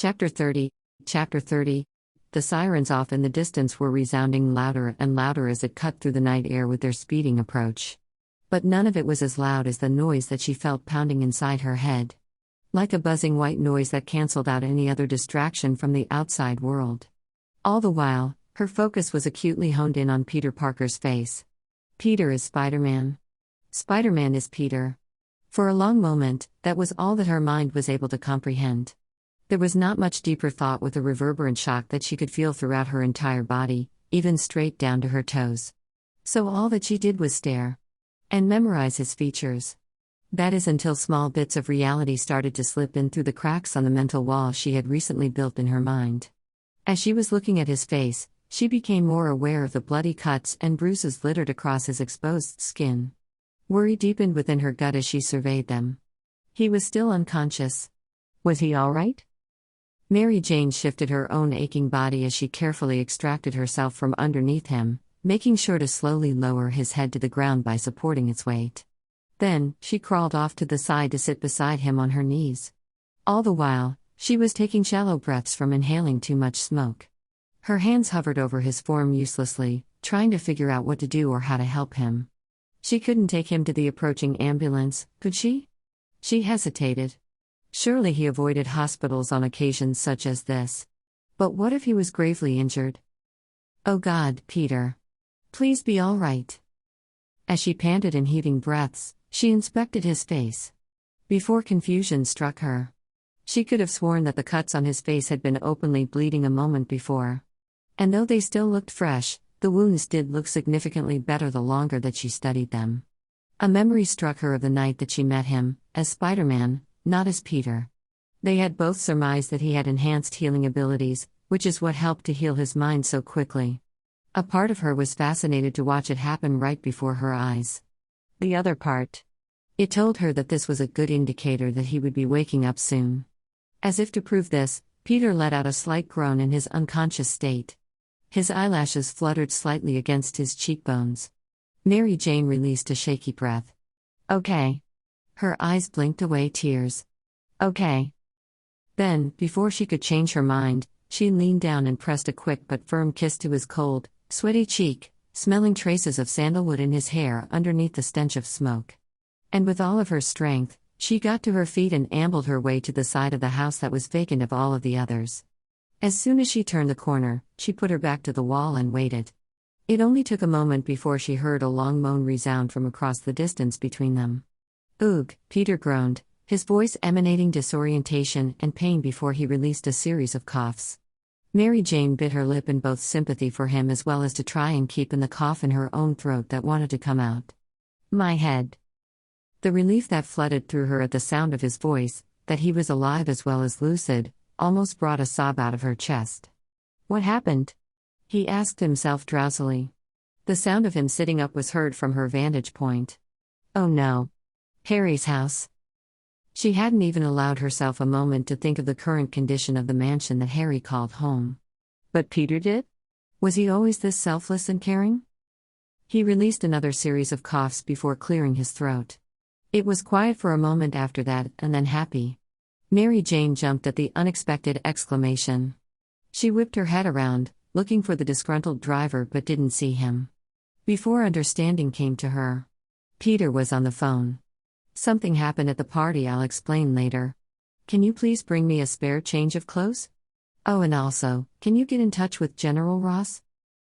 Chapter 30. Chapter 30. The sirens off in the distance were resounding louder and louder as it cut through the night air with their speeding approach. But none of it was as loud as the noise that she felt pounding inside her head. Like a buzzing white noise that cancelled out any other distraction from the outside world. All the while, her focus was acutely honed in on Peter Parker's face. Peter is Spider-Man. Spider-Man is Peter. For a long moment, that was all that her mind was able to comprehend. There was not much deeper thought with the reverberant shock that she could feel throughout her entire body, even straight down to her toes. So all that she did was stare. And memorize his features. That is until small bits of reality started to slip in through the cracks on the mental wall she had recently built in her mind. As she was looking at his face, she became more aware of the bloody cuts and bruises littered across his exposed skin. Worry deepened within her gut as she surveyed them. He was still unconscious. Was he all right? Mary Jane shifted her own aching body as she carefully extracted herself from underneath him, making sure to slowly lower his head to the ground by supporting its weight. Then, she crawled off to the side to sit beside him on her knees. All the while, she was taking shallow breaths from inhaling too much smoke. Her hands hovered over his form uselessly, trying to figure out what to do or how to help him. She couldn't take him to the approaching ambulance, could she? She hesitated. Surely he avoided hospitals on occasions such as this. But what if he was gravely injured? Oh God, Peter. Please be all right. As she panted in heaving breaths, she inspected his face. Before confusion struck her. She could have sworn that the cuts on his face had been openly bleeding a moment before. And though they still looked fresh, the wounds did look significantly better the longer that she studied them. A memory struck her of the night that she met him, as Spider-Man, not as Peter. They had both surmised that he had enhanced healing abilities, which is what helped to heal his mind so quickly. A part of her was fascinated to watch it happen right before her eyes. The other part. It told her that this was a good indicator that he would be waking up soon. As if to prove this, Peter let out a slight groan in his unconscious state. His eyelashes fluttered slightly against his cheekbones. Mary Jane released a shaky breath. Okay. Her eyes blinked away tears. Okay. Then, before she could change her mind, she leaned down and pressed a quick but firm kiss to his cold, sweaty cheek, smelling traces of sandalwood in his hair underneath the stench of smoke. And with all of her strength, she got to her feet and ambled her way to the side of the house that was vacant of all of the others. As soon as she turned the corner, she put her back to the wall and waited. It only took a moment before she heard a long moan resound from across the distance between them. Oog, Peter groaned, his voice emanating disorientation and pain before he released a series of coughs. Mary Jane bit her lip in both sympathy for him as well as to try and keep in the cough in her own throat that wanted to come out. My head. The relief that flooded through her at the sound of his voice, that he was alive as well as lucid, almost brought a sob out of her chest. What happened? He asked himself drowsily. The sound of him sitting up was heard from her vantage point. Oh no. Harry's house. She hadn't even allowed herself a moment to think of the current condition of the mansion that Harry called home. But Peter did? Was he always this selfless and caring? He released another series of coughs before clearing his throat. It was quiet for a moment after that, and then happy. Mary Jane jumped at the unexpected exclamation. She whipped her head around, looking for the disgruntled driver but didn't see him. Before understanding came to her. Peter was on the phone. Something happened at the party, I'll explain later. Can you please bring me a spare change of clothes? Oh, and also, can you get in touch with General Ross?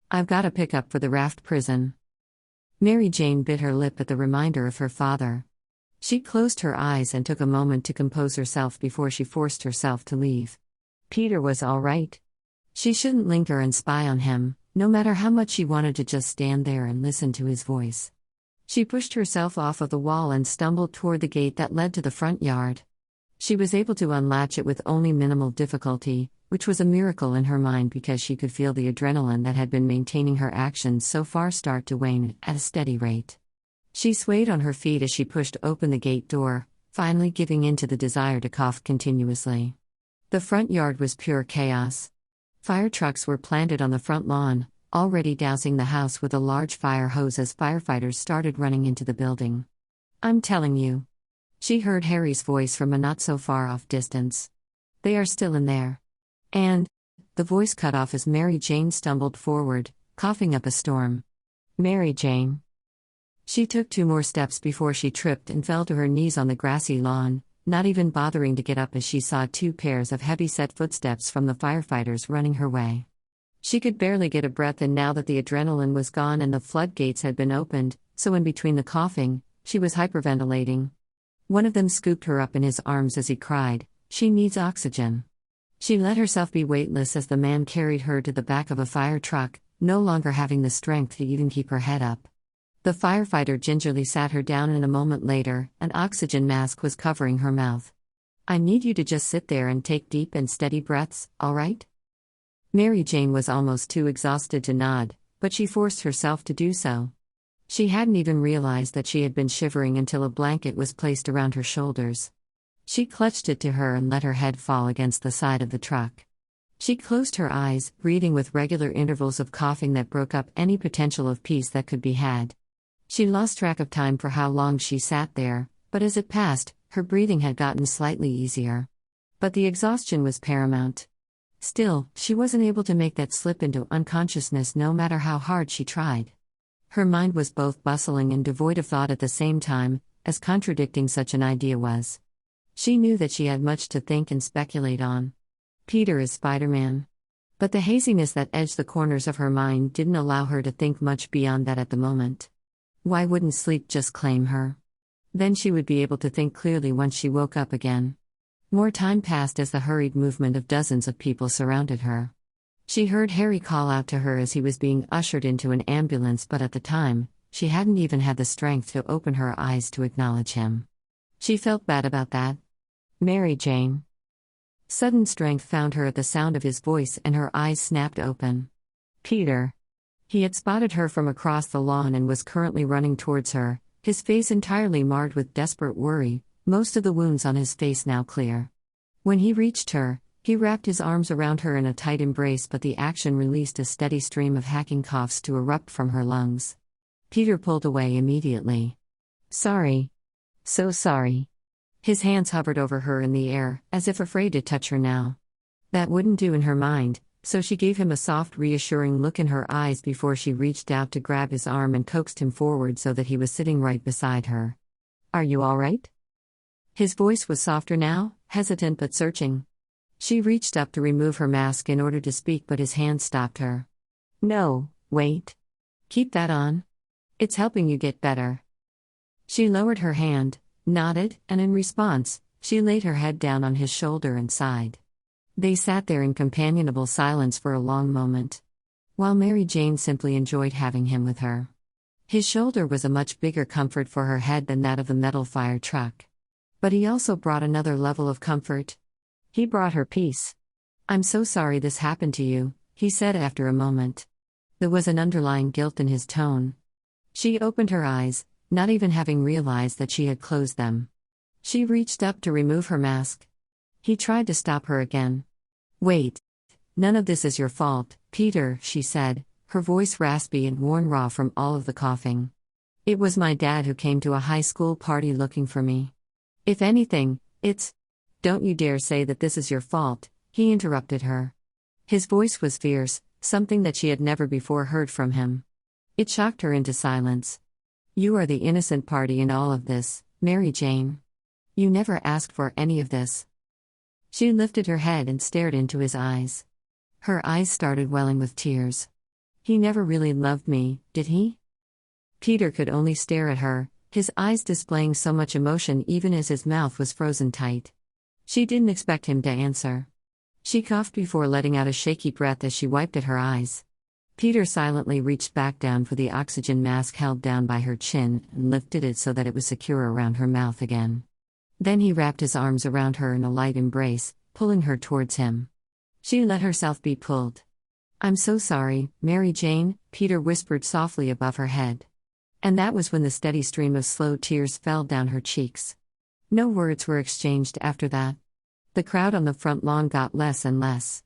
I've got a pickup for the Raft prison. Mary Jane bit her lip at the reminder of her father. She closed her eyes and took a moment to compose herself before she forced herself to leave. Peter was all right. She shouldn't linger and spy on him, no matter how much she wanted to just stand there and listen to his voice. She pushed herself off of the wall and stumbled toward the gate that led to the front yard. She was able to unlatch it with only minimal difficulty, which was a miracle in her mind because she could feel the adrenaline that had been maintaining her actions so far start to wane at a steady rate. She swayed on her feet as she pushed open the gate door, finally giving in to the desire to cough continuously. The front yard was pure chaos. Fire trucks were planted on the front lawn, already dousing the house with a large fire hose as firefighters started running into the building. I'm telling you. She heard Harry's voice from a not-so-far-off distance. They are still in there. And the voice cut off as Mary Jane stumbled forward, coughing up a storm. Mary Jane. She took 2 more steps before she tripped and fell to her knees on the grassy lawn, not even bothering to get up as she saw 2 pairs of heavy-set footsteps from the firefighters running her way. She could barely get a breath in now that the adrenaline was gone and the floodgates had been opened, so in between the coughing, she was hyperventilating. One of them scooped her up in his arms as he cried, "She needs oxygen." She let herself be weightless as the man carried her to the back of a fire truck, no longer having the strength to even keep her head up. The firefighter gingerly sat her down, and a moment later, an oxygen mask was covering her mouth. "I need you to just sit there and take deep and steady breaths, all right?" Mary Jane was almost too exhausted to nod, but she forced herself to do so. She hadn't even realized that she had been shivering until a blanket was placed around her shoulders. She clutched it to her and let her head fall against the side of the truck. She closed her eyes, breathing with regular intervals of coughing that broke up any potential of peace that could be had. She lost track of time for how long she sat there, but as it passed, her breathing had gotten slightly easier. But the exhaustion was paramount. Still, she wasn't able to make that slip into unconsciousness no matter how hard she tried. Her mind was both bustling and devoid of thought at the same time, as contradicting such an idea was. She knew that she had much to think and speculate on. Peter is Spider-Man. But the haziness that edged the corners of her mind didn't allow her to think much beyond that at the moment. Why wouldn't sleep just claim her? Then she would be able to think clearly once she woke up again. More time passed as the hurried movement of dozens of people surrounded her. She heard Harry call out to her as he was being ushered into an ambulance, but at the time, she hadn't even had the strength to open her eyes to acknowledge him. She felt bad about that. Mary Jane. Sudden strength found her at the sound of his voice and her eyes snapped open. Peter. He had spotted her from across the lawn and was currently running towards her, his face entirely marred with desperate worry, most of the wounds on his face now clear. When he reached her, he wrapped his arms around her in a tight embrace, but the action released a steady stream of hacking coughs to erupt from her lungs. Peter pulled away immediately. "Sorry. So sorry." His hands hovered over her in the air, as if afraid to touch her now. That wouldn't do in her mind, so she gave him a soft, reassuring look in her eyes before she reached out to grab his arm and coaxed him forward so that he was sitting right beside her. "Are you all right?" His voice was softer now, hesitant but searching. She reached up to remove her mask in order to speak, but his hand stopped her. "No, wait. Keep that on. It's helping you get better." She lowered her hand, nodded, and in response, she laid her head down on his shoulder and sighed. They sat there in companionable silence for a long moment, while Mary Jane simply enjoyed having him with her. His shoulder was a much bigger comfort for her head than that of the metal fire truck. But he also brought another level of comfort. He brought her peace. "I'm so sorry this happened to you," he said after a moment. There was an underlying guilt in his tone. She opened her eyes, not even having realized that she had closed them. She reached up to remove her mask. He tried to stop her again. "Wait. None of this is your fault, Peter," she said, her voice raspy and worn raw from all of the coughing. "It was my dad who came to a high school party looking for me. If anything, it's—" "Don't you dare say that this is your fault," he interrupted her. His voice was fierce, something that she had never before heard from him. It shocked her into silence. "You are the innocent party in all of this, Mary Jane. You never asked for any of this." She lifted her head and stared into his eyes. Her eyes started welling with tears. "He never really loved me, did he?" Peter could only stare at her, his eyes displaying so much emotion even as his mouth was frozen tight. She didn't expect him to answer. She coughed before letting out a shaky breath as she wiped at her eyes. Peter silently reached back down for the oxygen mask held down by her chin and lifted it so that it was secure around her mouth again. Then he wrapped his arms around her in a light embrace, pulling her towards him. She let herself be pulled. "I'm so sorry, Mary Jane," Peter whispered softly above her head. And that was when the steady stream of slow tears fell down her cheeks. No words were exchanged after that. The crowd on the front lawn got less and less.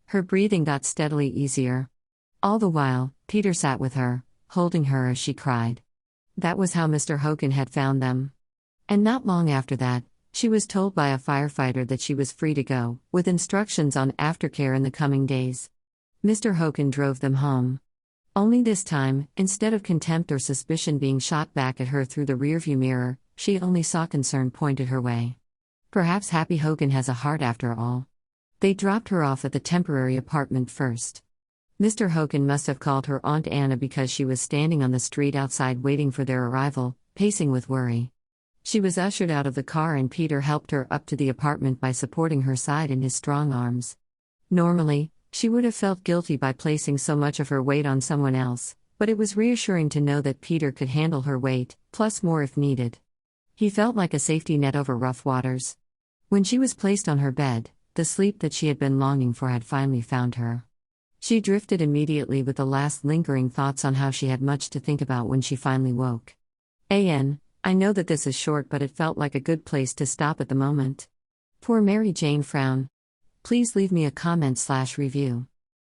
Her breathing got steadily easier. All the while, Peter sat with her, holding her as she cried. That was how Mr. Hogan had found them. And not long after that, She was told by a firefighter that she was free to go, with instructions on aftercare in the coming days. Mr. Hogan drove them home. Only this time, instead of contempt or suspicion being shot back at her through the rearview mirror, she only saw concern pointed her way. Perhaps Happy Hogan has a heart after all. They dropped her off at the temporary apartment first. Mr. Hogan must have called her Aunt Anna because she was standing on the street outside waiting for their arrival, pacing with worry. She was ushered out of the car and Peter helped her up to the apartment by supporting her side in his strong arms. Normally, she would have felt guilty by placing so much of her weight on someone else, but it was reassuring to know that Peter could handle her weight, plus more if needed. He felt like a safety net over rough waters. When she was placed on her bed, the sleep that she had been longing for had finally found her. She drifted immediately with the last lingering thoughts on how she had much to think about when she finally woke. I know that this is short, but it felt like a good place to stop at the moment. Poor Mary Jane frown. Please leave me a comment/review.